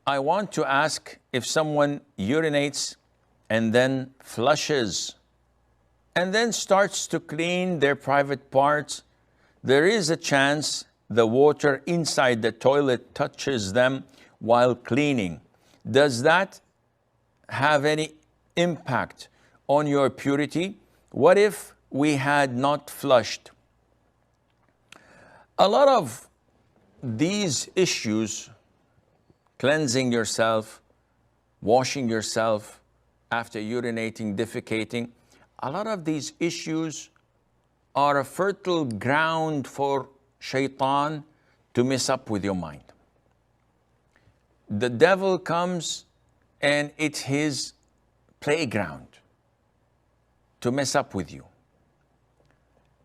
I want to ask, if someone urinates and then flushes and then starts to clean their private parts, there is a chance the water inside the toilet touches them while cleaning. Does that have any impact on your purity? What if we had not flushed? A lot of these issues, cleansing yourself, washing yourself after urinating, defecating, a lot of these issues are a fertile ground for shaitan to mess up with your mind. The devil comes and it's his playground to mess up with you.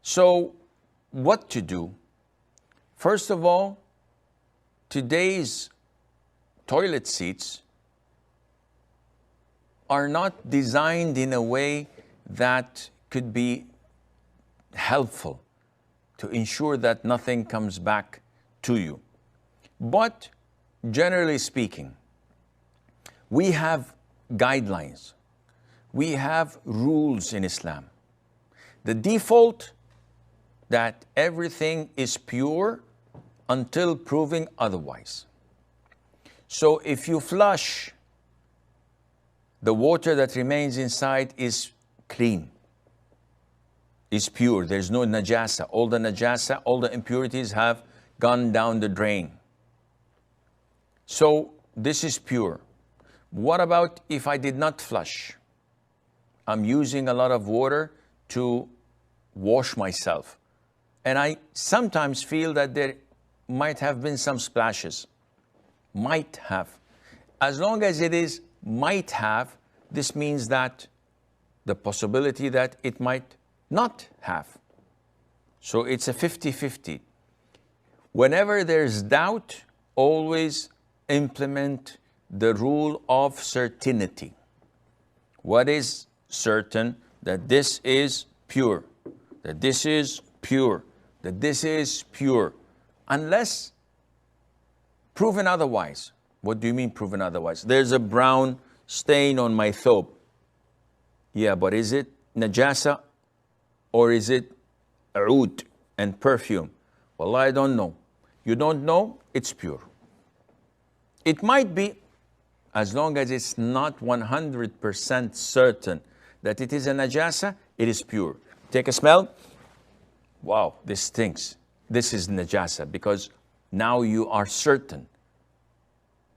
So what to do? First of all, today's toilet seats are not designed in a way that could be helpful to ensure that nothing comes back to you. But generally speaking, we have guidelines. We have rules in Islam. The default that everything is pure until proven otherwise. So if you flush, the water that remains inside is clean, is pure. There's no najasa. All the impurities have gone down the drain. So this is pure. What about if I did not flush? I'm using a lot of water to wash myself. And I sometimes feel that there might have been some splashes. Might have. As long as it is might have, this means that the possibility that it might not have. So it's a 50-50. Whenever there's doubt, always implement the rule of certainty. What is certain? That this is pure, that this is pure, that this is pure, unless proven otherwise. What do you mean proven otherwise? There's a brown stain on my thobe. Yeah, but is it najasa or is it oud and perfume? Well, I don't know. You don't know, it's pure. It might be, as long as it's not 100% certain that it is a najasa, it is pure. Take a smell. Wow, this stinks. This is najasa, because now you are certain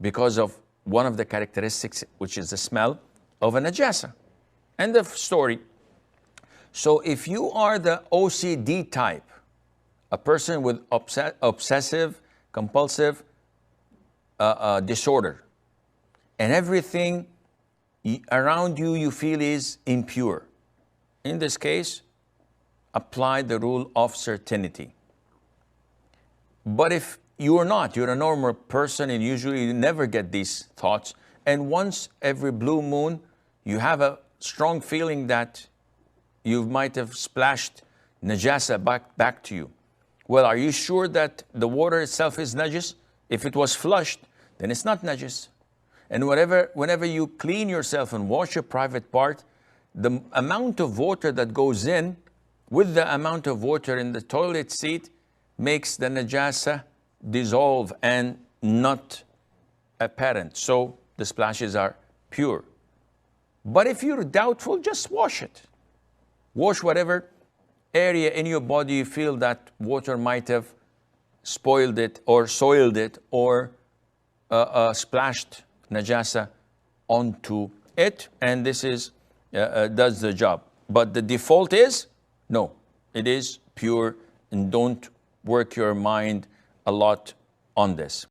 because of one of the characteristics, which is the smell of a najasa. End of story. So if you are the OCD type, a person with obsessive compulsive disorder, and everything around you you feel is impure, in this case, apply the rule of certainty. But if you are not, you're a normal person and usually you never get these thoughts, and once every blue moon you have a strong feeling that you might have splashed najasa back to you. Well, are you sure that the water itself is najis? If it was flushed, then it's not najis. And whenever you clean yourself and wash your private part, the amount of water that goes in with the amount of water in the toilet seat makes the najasa dissolve and not apparent. So the splashes are pure. But if you're doubtful, just wash it. Wash whatever area in your body you feel that water might have spoiled it or soiled it or splashed najasa onto it, and this is does the job. But the default is no, it is pure, and don't work your mind a lot on this.